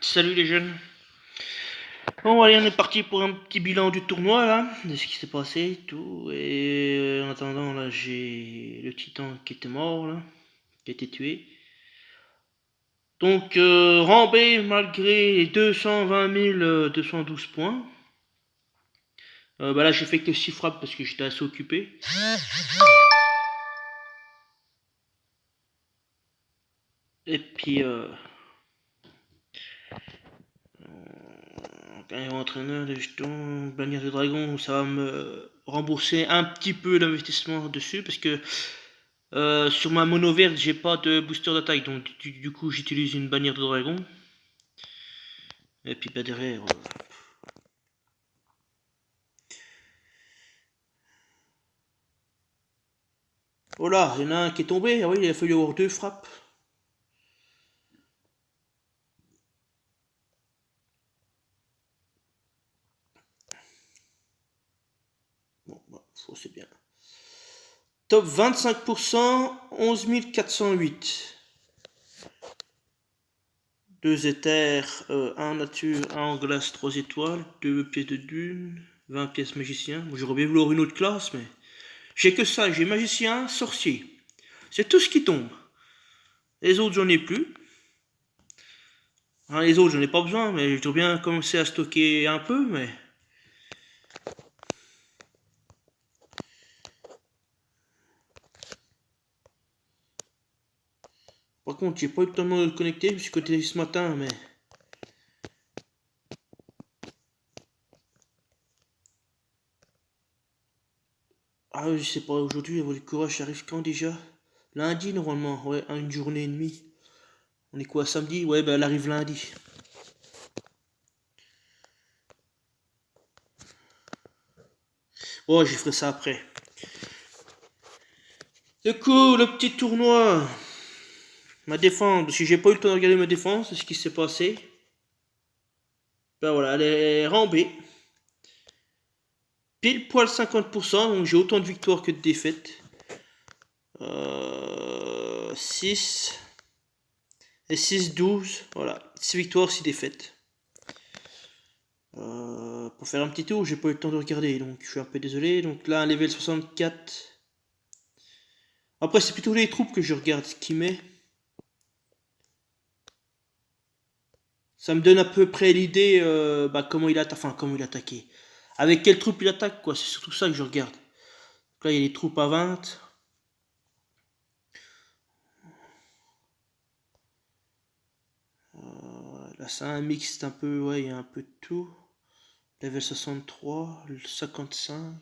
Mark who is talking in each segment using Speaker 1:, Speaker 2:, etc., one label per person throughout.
Speaker 1: Salut les jeunes. Bon allez, on est parti pour un petit bilan du tournoi là, de ce qui s'est passé et tout. Et en attendant là, j'ai le titan qui était mort là, qui a été tué. Donc Rambé malgré les 220 212 points. Bah là j'ai fait que 6 frappes parce que j'étais assez occupé. Et puis entraîneur de jetons, bannière de dragon, ça va me rembourser un petit peu l'investissement dessus parce que sur ma mono verte j'ai pas de booster d'attaque, donc du coup j'utilise une bannière de dragon. Et puis bah derrière oh là, il y en a un qui est tombé. Ah oui, il a fallu avoir 2 frappes. Bon, bah, c'est bien. Top 25%, 11 408. 2 éthers, 1 nature, 1 en glace, 3 étoiles, 2 pièces de dune, 20 pièces magicien. Bon, j'aurais bien voulu avoir une autre classe, mais j'ai que ça. J'ai magicien, sorcier. C'est tout ce qui tombe. Les autres, j'en ai plus. Hein, les autres, j'en ai pas besoin, mais je dois bien commencer à stocker un peu, mais... Par contre, j'ai pas eu le temps de me connecter, je me suis connecté ce matin, mais... Ah, je sais pas, aujourd'hui, le courage arrive quand déjà? Lundi, normalement, ouais, une journée et demie. On est quoi, samedi? Ouais, ben elle arrive lundi. Oh, j'y ferai ça après. Du coup, le petit tournoi. Ma défense, si j'ai pas eu le temps de regarder ma défense, c'est ce qui s'est passé. Ben voilà, elle est rambée. Pile poil 50%, donc j'ai autant de victoires que de défaites. 6 et 6, 12. Voilà, 6 victoires, 6 défaites. Pour faire un petit tour, j'ai pas eu le temps de regarder, donc je suis un peu désolé. Donc là, un level 64. Après, c'est plutôt les troupes que je regarde ce qu'il met. Ça me donne à peu près l'idée comment il attaque, enfin comment il attaquait. Avec quelle troupe il attaque, quoi. C'est surtout ça que je regarde. Donc là, il y a des troupes à 20. Là, c'est un mixte un peu, ouais, il y a un peu de tout. Level 63, le 55.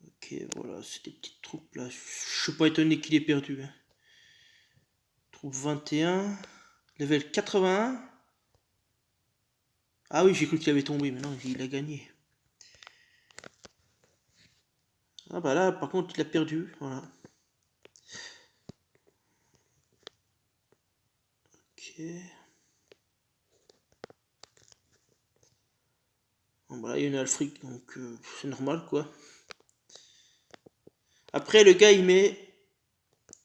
Speaker 1: Ok, voilà, c'est des petites troupes là. Je suis pas étonné qu'il ait perdu. Hein. Troupe 21. Level 81. Ah oui, j'ai cru qu'il avait tombé, mais non, il a gagné. Ah bah là, par contre, il a perdu, voilà. Ok. Bon bah là, il y a une Alfric, donc c'est normal, quoi. Après, le gars, il met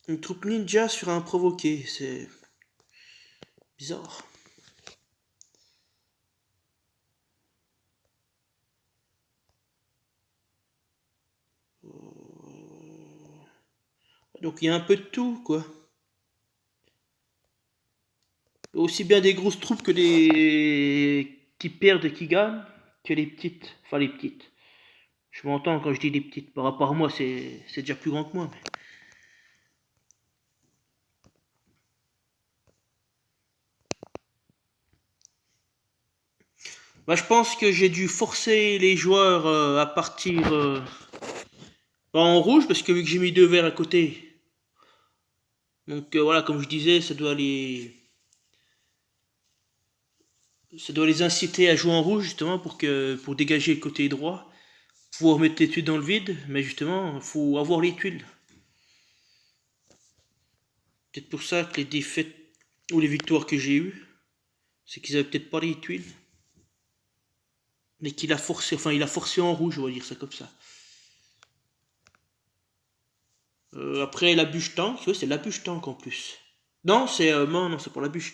Speaker 1: une troupe ninja sur un provoqué, c'est bizarre. Donc il y a un peu de tout, quoi. Aussi bien des grosses troupes que des qui perdent et qui gagnent, que les petites. Enfin, les petites. Je m'entends quand je dis les petites. Par rapport à moi, c'est déjà plus grand que moi. Mais... Bah, je pense que j'ai dû forcer les joueurs à partir en rouge, parce que vu que j'ai mis 2 verts à côté. Donc voilà, comme je disais, ça doit les inciter à jouer en rouge, justement, pour dégager le côté droit. Pouvoir mettre les tuiles dans le vide, mais justement, il faut avoir les tuiles. Peut-être pour ça que les défaites ou les victoires que j'ai eues, c'est qu'ils avaient peut-être pas les tuiles. Mais qu'il a forcé, enfin il a forcé en rouge, on va dire ça comme ça. Après la bûche tank, oui, c'est la bûche tank en plus. Non, c'est non, c'est pour la bûche.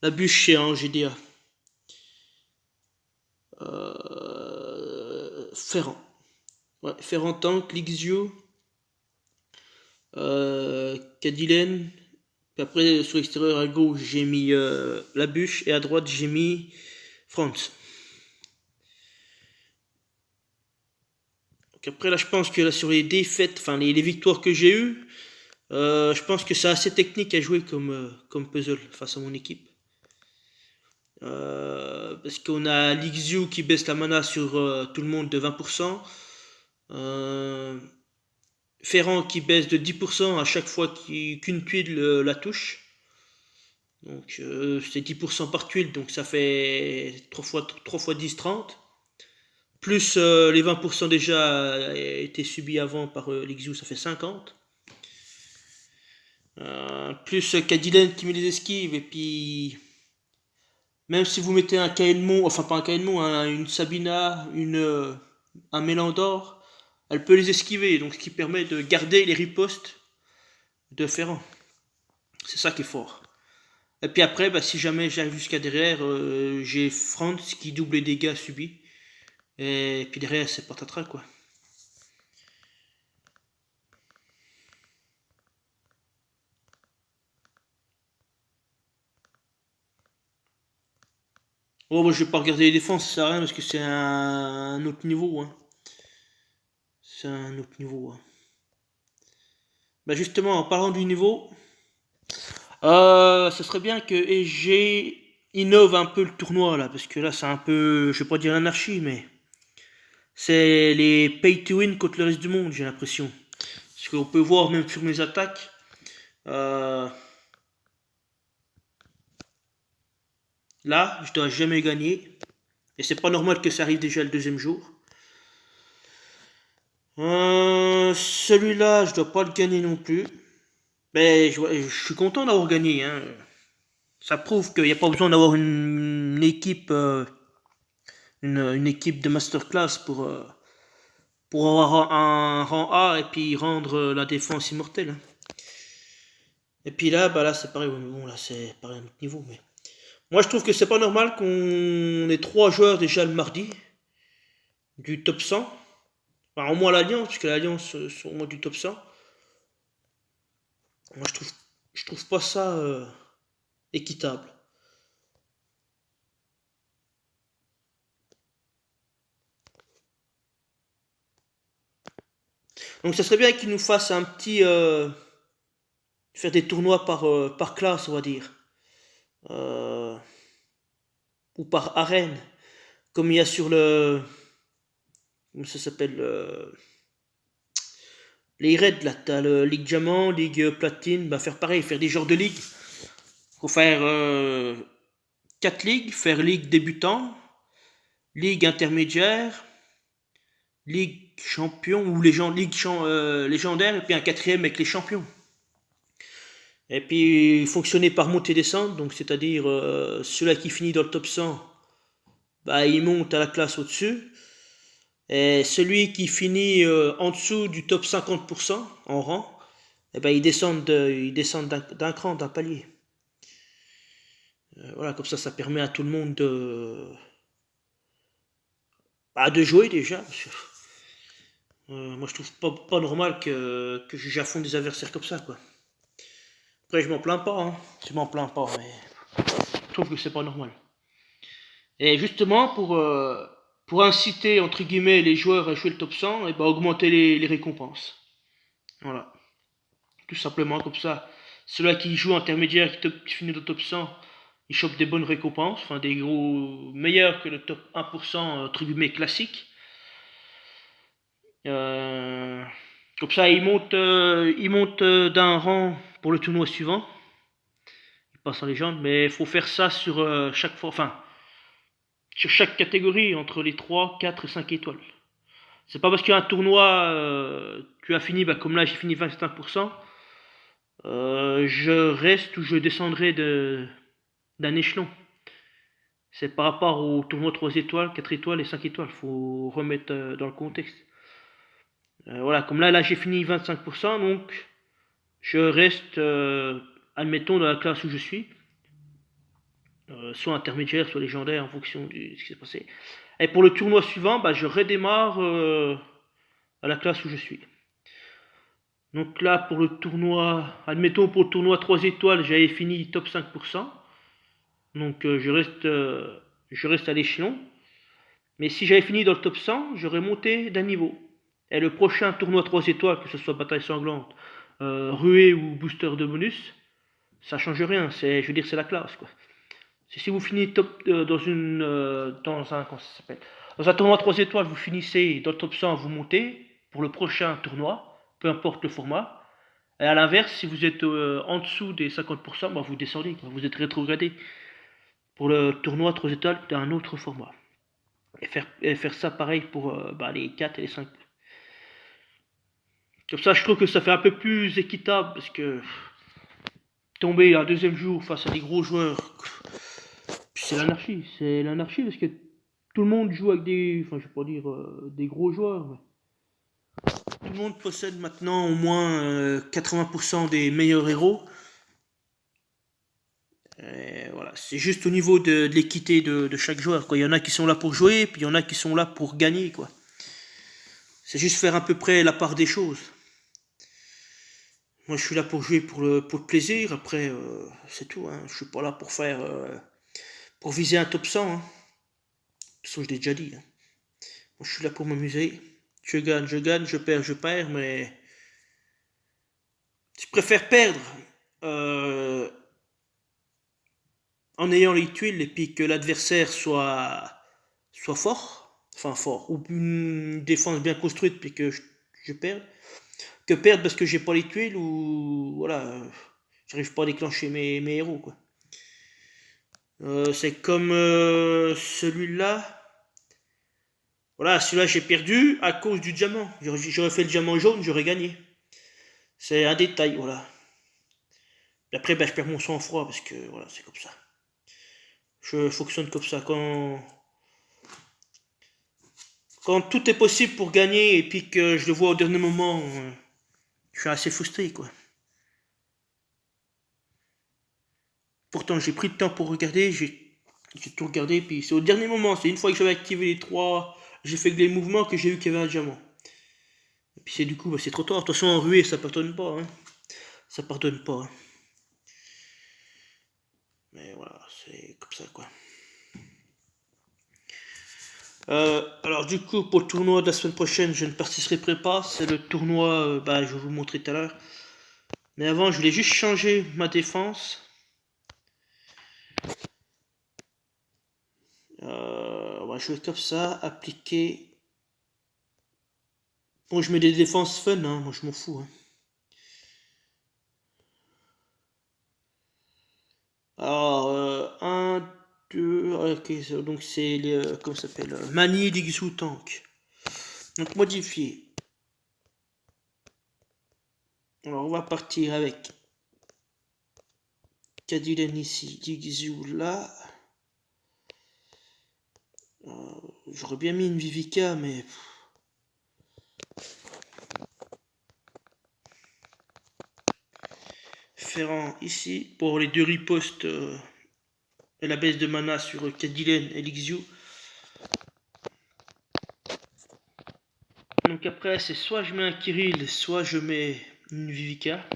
Speaker 1: La bûche c'est en GDA. Ferrand. Ouais, Ferrand tank, Lixio, Cadillac. Puis après sur l'extérieur à gauche j'ai mis la bûche et à droite j'ai mis France. Donc après là je pense que là sur les défaites, enfin les victoires que j'ai eues, je pense que c'est assez technique à jouer comme puzzle face à mon équipe. Parce qu'on a Lixio qui baisse la mana sur tout le monde de 20%. Ferrand qui baisse de 10% à chaque fois qu'une tuile la touche. Donc c'est 10% par tuile, donc ça fait 3 fois 10, 30. Plus les 20% déjà été subis avant par Lixio, ça fait 50. Plus Cadillac qui met les esquives, et puis même si vous mettez un Kaenmon, enfin pas un Kaenmon, une Sabina, un Mélandor, elle peut les esquiver, donc ce qui permet de garder les ripostes de Ferrand. C'est ça qui est fort. Et puis après, bah, si jamais j'arrive jusqu'à derrière, j'ai Franz qui double les dégâts subis. Et puis derrière, c'est patatras quoi. Oh, moi je vais pas regarder les défenses, ça sert à rien parce que c'est un autre niveau. Hein. C'est un autre niveau. Hein. Bah justement, en parlant du niveau, ce serait bien que EG innove un peu le tournoi là, parce que là c'est un peu, je vais pas dire anarchie, mais c'est les pay to win contre le reste du monde, j'ai l'impression. Parce qu'on peut voir même sur mes attaques, euh, là je dois jamais gagner, et c'est pas normal que ça arrive déjà le deuxième jour. Celui-là je dois pas le gagner non plus, mais je suis content d'avoir gagné. Hein. Ça prouve qu'il n'y a pas besoin d'avoir une équipe. Une équipe de masterclass pour avoir un rang A et puis rendre la défense immortelle. Et puis là, bah là c'est pareil, bon là c'est pareil à notre niveau, mais moi je trouve que c'est pas normal qu'on ait 3 joueurs déjà le mardi du top 100. Enfin, au moins l'Alliance, puisque l'Alliance sont au moins du top 100. Moi je trouve pas ça équitable. Donc ça serait bien qu'ils nous fassent un petit faire des tournois par classe, on va dire. Euh, ou par arène, comme il y a sur le. Comment ça s'appelle les raids là, t'as le Ligue Diamant, Ligue Platine, bah faire pareil, faire des genres de ligues. Faut faire 4 ligues, faire Ligue débutant, Ligue intermédiaire, Ligue champion ou Ligue légendaire, et puis un quatrième avec les champions. Et puis fonctionner par montée-descente, donc c'est-à-dire celui qui finit dans le top 100, bah, il monte à la classe au-dessus. Et celui qui finit en dessous du top 50% en rang, eh ben, il descend d'un cran, d'un palier. Voilà, comme ça permet à tout le monde de jouer déjà. Parce que, moi, je trouve pas normal que je à fond des adversaires comme ça, quoi. Après, je m'en plains pas, hein. Je m'en plains pas, mais je trouve que c'est pas normal. Et justement, pour inciter, entre guillemets, les joueurs à jouer le top 100, et ben, augmenter les récompenses. Voilà. Tout simplement, comme ça. Celui qui joue intermédiaire, qui finit le top 100, il chope des bonnes récompenses, enfin des gros meilleurs que le top 1% entre guillemets classique. Euh, Comme ça, il monte d'un rang pour le tournoi suivant. Il passe en légende, mais il faut faire ça sur chaque fois, enfin sur chaque catégorie entre les 3, 4 et 5 étoiles. C'est pas parce qu'il y a un tournoi, tu as fini, bah, comme là j'ai fini 25%, je reste ou je descendrai d'un échelon. C'est par rapport au tournoi 3 étoiles, 4 étoiles et 5 étoiles. Faut remettre dans le contexte. Voilà, comme là j'ai fini 25%, donc je reste, admettons, dans la classe où je suis, soit intermédiaire, soit légendaire en fonction de ce qui s'est passé. Et pour le tournoi suivant, bah, je redémarre à la classe où je suis. Donc là, pour le tournoi, admettons pour le tournoi 3 étoiles, j'avais fini top 5%. Donc je reste à l'échelon. Mais si j'avais fini dans le top 100, j'aurais monté d'un niveau. Et le prochain tournoi 3 étoiles, que ce soit bataille sanglante, ruée ou booster de bonus, ça change rien. Je veux dire, c'est la classe, quoi. Si vous finissez top dans un comment ça s'appelle, dans un tournoi 3 étoiles, vous finissez dans le top 100, vous montez pour le prochain tournoi, peu importe le format. Et à l'inverse, si vous êtes en dessous des 50%, bah, vous descendez, quoi. Vous êtes rétrogradé pour le tournoi 3 étoiles d'un autre format. Et faire ça pareil pour bah, les 4 et les 5. Comme ça, je trouve que ça fait un peu plus équitable parce que tomber un deuxième jour face à des gros joueurs, c'est l'anarchie. C'est l'anarchie parce que tout le monde joue avec des, enfin je vais pas dire des gros joueurs. Mais tout le monde possède maintenant au moins 80% des meilleurs héros. Et voilà, c'est juste au niveau de l'équité de chaque joueur, quoi. Il y en a qui sont là pour jouer, puis il y en a qui sont là pour gagner, quoi. C'est juste faire à peu près la part des choses. Moi, je suis là pour jouer pour le plaisir. Après, c'est tout. Hein. Je suis pas là pour viser un top 100. Hein. De toute façon, je l'ai déjà dit. Hein. Moi, je suis là pour m'amuser. Je gagne, je perds, mais je préfère perdre euh, en ayant les tuiles et puis que l'adversaire soit fort, enfin fort, ou une défense bien construite puis que je perde, que perdre parce que j'ai pas les tuiles ou voilà, j'arrive pas à déclencher mes héros, quoi. C'est comme celui-là. Voilà, celui-là j'ai perdu à cause du diamant. J'aurais fait le diamant jaune, j'aurais gagné. C'est un détail, voilà. Et après, ben, je perds mon sang-froid parce que voilà, c'est comme ça. Je fonctionne comme ça. Quand tout est possible pour gagner et puis que je le vois au dernier moment, je suis assez frustré, quoi. Pourtant, j'ai pris le temps pour regarder, j'ai tout regardé, puis c'est au dernier moment, c'est une fois que j'avais activé les trois, j'ai fait les mouvements que j'ai vu qu'il y avait un diamant. Et puis c'est du coup, bah, c'est trop tard. De toute façon, en ruée, ça pardonne pas, hein. Ça pardonne pas. Hein. Mais voilà, c'est comme ça, quoi. Alors du coup, pour le tournoi de la semaine prochaine, je ne participerai pas. C'est le tournoi, bah, je vais vous montrer tout à l'heure. Mais avant, je voulais juste changer ma défense. On va jouer comme ça, appliquer. Bon, je mets des défenses fun, hein, moi je m'en fous. Hein. Alors, 1, 2, ok, donc c'est les, comment ça s'appelle Mani Digsu Tank. Donc modifié. Alors on va partir avec Cadillac ici, Digsu là. J'aurais bien mis une Vivica, mais... Ferrand ici, pour les deux ripostes et la baisse de mana sur Cadillac et Lixiu. Donc après, c'est soit je mets un Kirill, soit je mets une Vivica.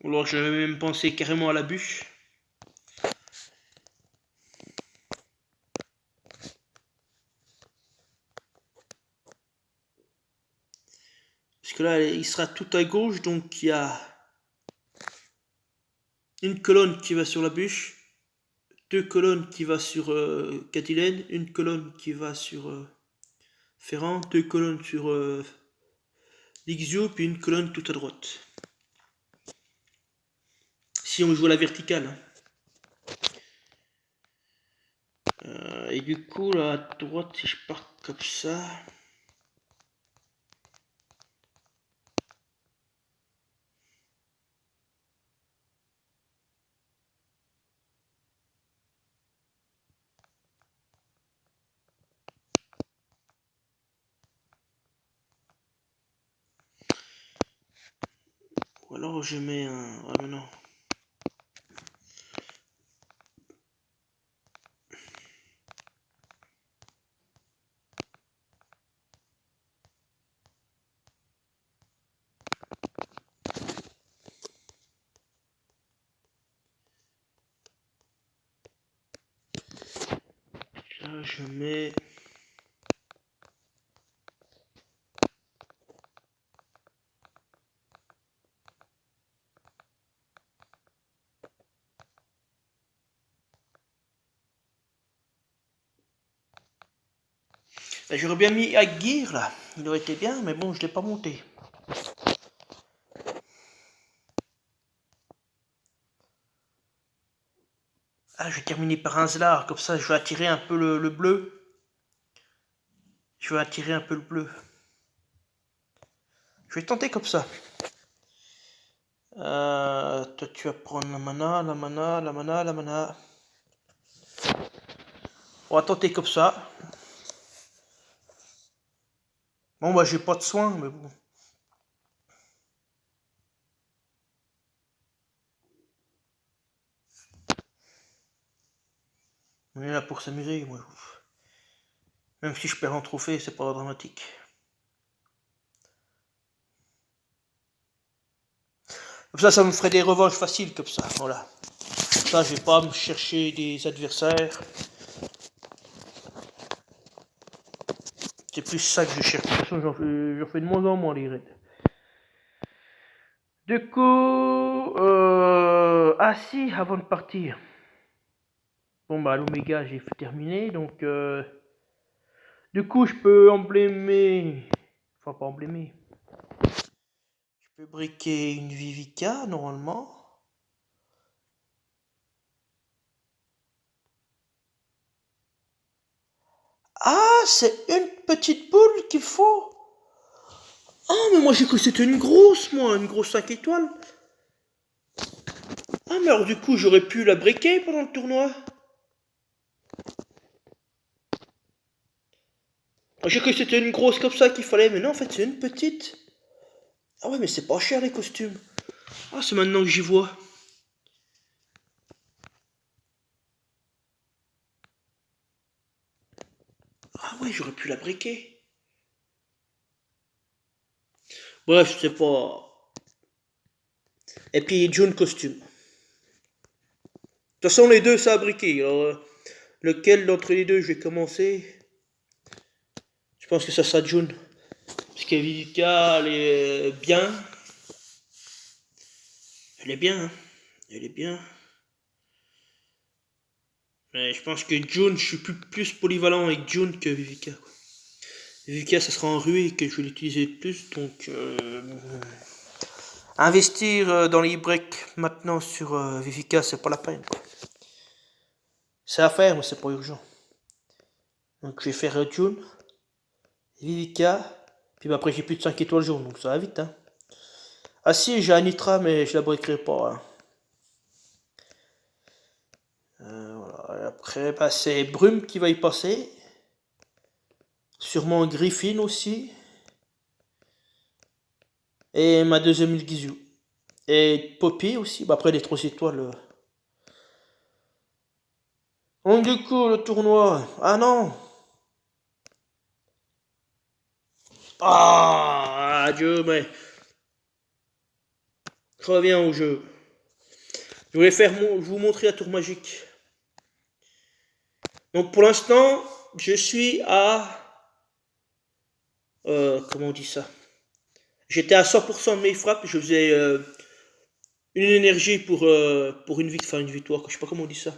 Speaker 1: Ou alors j'avais même pensé carrément à la bûche. Parce que là, il sera tout à gauche, donc il y a une colonne qui va sur la bûche, deux colonnes qui va sur Catilène, une colonne qui va sur Ferrand, deux colonnes sur Lixio, puis une colonne tout à droite. Si on joue à la verticale. Hein. Et du coup, là, à droite, si je pars comme ça... alors je mets un... Ah mais non. Là je mets... J'aurais bien mis Gear là, il aurait été bien, mais bon, je l'ai pas monté. Ah, je vais terminer par un Zlar, comme ça je vais attirer un peu le bleu. Je vais attirer un peu le bleu. Je vais tenter comme ça. Toi tu vas prendre la mana, la mana, la mana, la mana. On va tenter comme ça. Bon bah j'ai pas de soin, mais bon. On est là pour s'amuser, moi. Même si je perds en trophée, c'est pas dramatique. Comme ça me ferait des revanches faciles comme ça, voilà. Ça, je vais pas me chercher des adversaires. C'est plus ça que je cherche. De toute façon, j'en fais de moins en moins les raids. Du coup, ah si, avant de partir. Bon bah l'Oméga j'ai terminé, donc du coup je peux emblémer, enfin pas emblémer. Je peux briquer une Vivica normalement. Ah, c'est une petite boule qu'il faut. Ah, mais moi j'ai cru que c'était une grosse, moi, une grosse 5 étoiles. Ah, mais alors du coup j'aurais pu la briquer pendant le tournoi. J'ai cru que c'était une grosse comme ça qu'il fallait, mais non, en fait c'est une petite. Ah ouais, mais c'est pas cher les costumes. Ah, c'est maintenant que j'y vois. Ah ouais, j'aurais pu la briquer. Bref, c'est pas... Et puis June costume. De toute façon, les deux, ça a briqué. Alors, lequel d'entre les deux je vais commencer? Je pense que ça sera June. Parce que Vivica, elle est bien. Elle est bien, hein. Elle est bien. Mais je pense que June, je suis plus polyvalent avec June que Vivica. Vivica, ça sera en ruée et que je vais l'utiliser plus. Donc, investir dans les breaks maintenant sur Vivica, c'est pas la peine. C'est à faire, mais c'est pas urgent. Donc, je vais faire June, Vivica. Puis après, j'ai plus de 5 étoiles jaunes, donc ça va vite. Hein. Ah si, j'ai Anitra, mais je la breakerai pas. Hein. Voilà. Et après, bah, c'est Brume qui va y passer. Sûrement Griffin aussi. Et ma deuxième Ilgizu. Et Poppy aussi. Bah, après les 3 étoiles. Donc du coup, le tournoi. Ah non. Ah, adieu, mais... Je reviens au jeu. Je voulais vous montrer la tour magique. Donc pour l'instant, je suis à... comment on dit ça? J'étais à 100% de mes frappes. Je faisais une énergie pour une victoire. Enfin, une victoire, je sais pas comment on dit ça.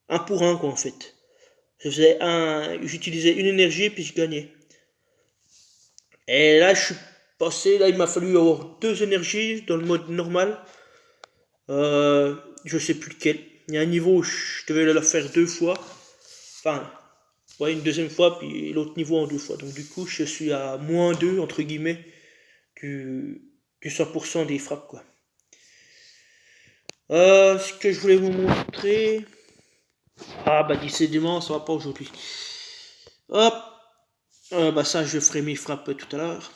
Speaker 1: Un pour un, quoi, en fait. J'utilisais une énergie, puis je gagnais. Et là, je suis passé, là, il m'a fallu avoir 2 énergies dans le mode normal. Je sais plus lequel. Il y a un niveau où je devais la faire 2 fois. Enfin, ouais, une deuxième fois, puis l'autre niveau en 2 fois. Donc du coup, je suis à -2, entre guillemets, du 100% des frappes, quoi. Ce que je voulais vous montrer... Ah, bah décidément, ça va pas aujourd'hui. Hop. Bah ça, je ferai mes frappes tout à l'heure.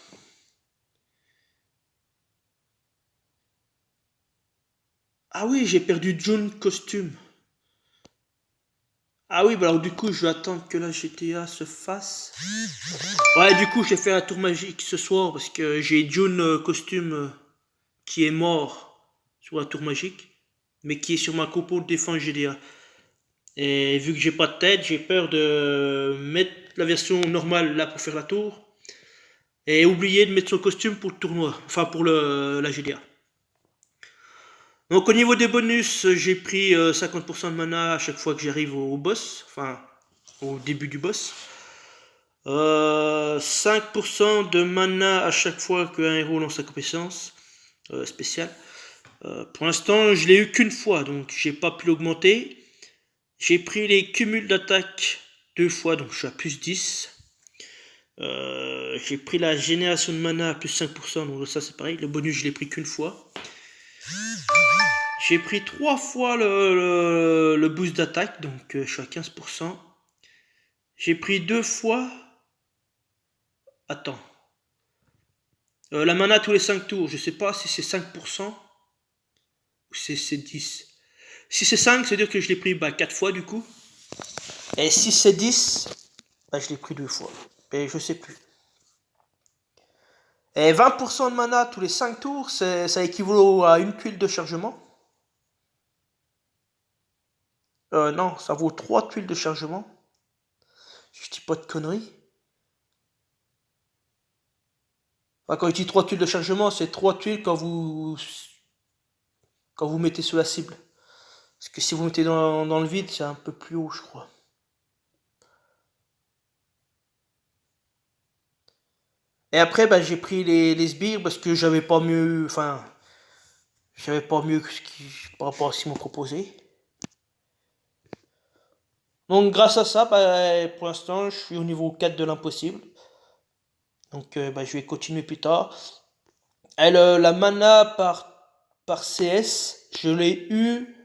Speaker 1: Ah oui, j'ai perdu June costume. Ah oui, bah alors du coup, je vais attendre que la GTA se fasse. Ouais, du coup, j'ai fait un tour magique ce soir parce que j'ai June costume qui est mort sur la tour magique, mais qui est sur ma compo de défense GDA. Et vu que j'ai pas de tête, j'ai peur de mettre la version normale là pour faire la tour et oublier de mettre son costume pour le tournoi, enfin pour la GDA. Donc au niveau des bonus, j'ai pris 50% de mana à chaque fois que j'arrive au boss, enfin au début du boss. 5% de mana à chaque fois qu'un héros lance sa compétence spéciale. Pour l'instant, je l'ai eu qu'une fois, donc j'ai pas pu l'augmenter. J'ai pris les cumuls d'attaque 2 fois, donc je suis à plus 10. J'ai pris la génération de mana à plus 5%, donc ça c'est pareil. Le bonus, je l'ai pris qu'une fois. J'ai pris 3 fois le boost d'attaque, donc je suis à 15%. J'ai pris 2 fois. Attends. La mana tous les 5 tours, je sais pas si c'est 5% ou c'est 10. Si c'est 5, ça veut dire que je l'ai pris 4 fois du coup. Et si c'est 10, je l'ai pris 2 fois. Et je sais plus. Et 20% de mana tous les 5 tours, ça équivaut à une tuile de chargement. Non, ça vaut 3 tuiles de chargement. Je dis pas de conneries. Enfin, quand je dis 3 tuiles de chargement, c'est 3 tuiles quand vous mettez sur la cible. Parce que si vous mettez dans le vide, c'est un peu plus haut, je crois. Et après, j'ai pris les sbires parce que j'avais pas mieux. Enfin, j'avais pas mieux que par rapport à ce qu'ils m'ont proposé. Donc, grâce à ça, pour l'instant, je suis au niveau 4 de l'impossible. Donc, je vais continuer plus tard. Et la mana par CS, je l'ai eu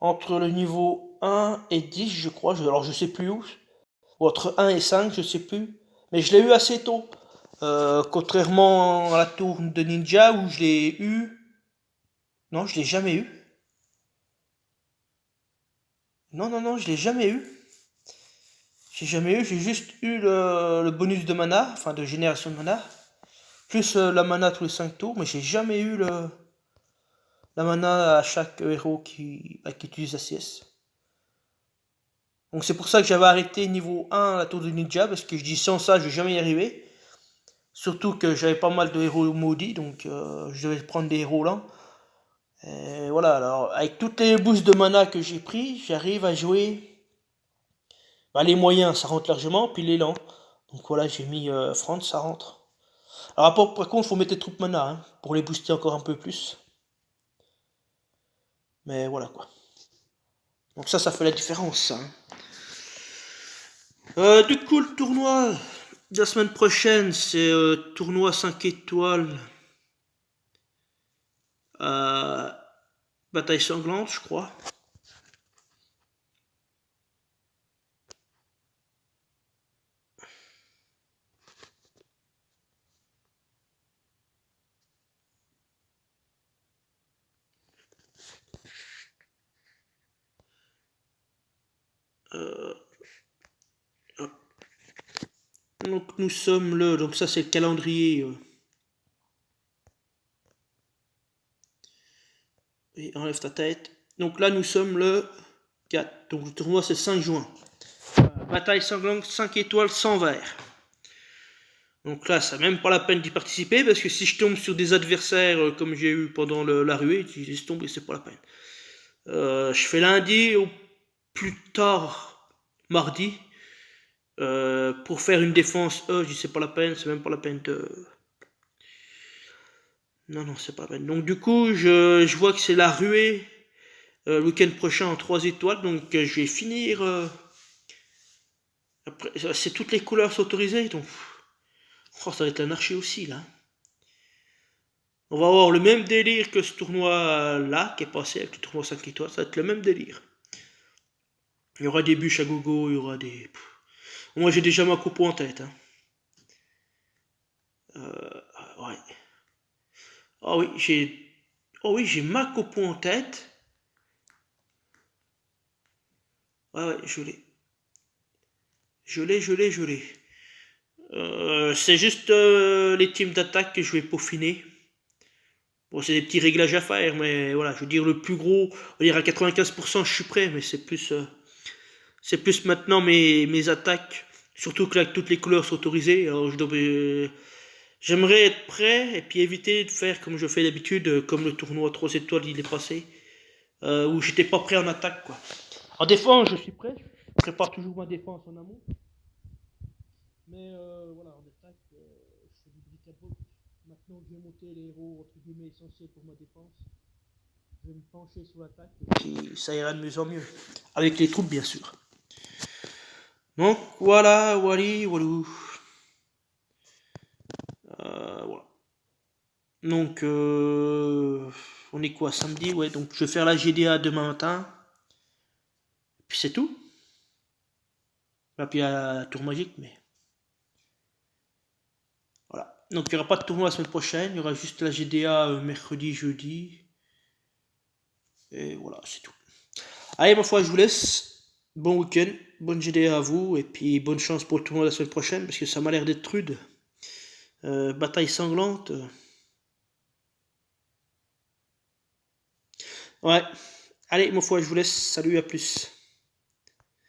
Speaker 1: entre le niveau 1 et 10, je crois. Alors, je sais plus où. Ou entre 1 et 5, je sais plus. Mais je l'ai eu assez tôt. Contrairement à la tour de ninja où je l'ai eu. Non, je l'ai jamais eu. Non, non, non, je l'ai jamais eu. J'ai jamais eu, j'ai juste eu le bonus de mana, enfin de génération de mana, plus la mana tous les 5 tours, mais j'ai jamais eu la mana à chaque héros qui utilise la CS. Donc c'est pour ça que j'avais arrêté niveau 1 la tour de ninja, parce que je dis sans ça je vais jamais y arriver. Surtout que j'avais pas mal de héros maudits, donc je devais prendre des héros lents. Et voilà, alors avec toutes les boosts de mana que j'ai pris, j'arrive à jouer. Les moyens, ça rentre largement, puis les lents. Donc voilà, j'ai mis Franz, ça rentre. Alors par contre, il faut mettre les troupes mana, hein, pour les booster encore un peu plus. Mais voilà quoi. Donc ça fait la différence. Hein. Du coup, le tournoi de la semaine prochaine, c'est tournoi 5 étoiles. Bataille sanglante, je crois. Donc nous sommes donc ça c'est le calendrier. Et enlève ta tête. Donc là nous sommes le 4. Donc le tournoi c'est 5 juin. Bataille sanglante 5 étoiles sans verre. Donc là, ça même pas la peine d'y participer parce que si je tombe sur des adversaires comme j'ai eu pendant la ruée, je laisse tomber, c'est pas la peine. Je fais lundi au plus tard mardi pour faire une défense E. Je dis c'est pas la peine, c'est même pas la peine de. Non, non, c'est pas la peine. Donc du coup, je vois que c'est la ruée le week-end prochain en 3 étoiles. Donc je vais finir. Après, c'est toutes les couleurs sont autorisées. Donc oh, ça va être l'anarchie aussi là. On va avoir le même délire que ce tournoi-là, qui est passé avec le tournoi 5 étoiles, ça va être le même délire. Il y aura des bûches à gogo, il y aura des... Moi j'ai déjà ma coupe en tête. Hein. Ouais. Ah oui, j'ai... Oh oui, j'ai Makopo en tête. Ouais, ouais, je l'ai. Je l'ai. C'est juste les teams d'attaque que je vais peaufiner. Bon, c'est des petits réglages à faire, mais voilà, je veux dire, le plus gros, on va dire à 95%, je suis prêt, mais c'est plus maintenant mes attaques. Surtout que là, toutes les couleurs sont autorisées. Alors, j'aimerais être prêt et puis éviter de faire comme je fais d'habitude, comme le tournoi 3 étoiles il est passé, où j'étais pas prêt en attaque, quoi. En défense, je suis prêt. Je prépare toujours ma défense en amont. Mais voilà, en attaque, je fais du bric à brac. Maintenant que j'ai monté les héros entre guillemets essentiels pour ma défense, je vais me pencher sur l'attaque et puis ça ira de mieux en mieux. Avec les troupes, bien sûr. Donc voilà, Wally, Walou. Voilà. Donc, on est quoi, samedi? Ouais, donc je vais faire la GDA demain matin. Puis c'est tout. Et puis la tour magique, mais voilà. Donc il n'y aura pas de tournoi la semaine prochaine, il y aura juste la GDA mercredi, jeudi. Et voilà, c'est tout. Allez, ma foi, je vous laisse. Bon week-end, bonne GDA à vous, et puis bonne chance pour le tournoi la semaine prochaine, parce que ça m'a l'air d'être rude. Bataille sanglante. Ouais. Allez, ma foi, je vous laisse. Salut, à plus.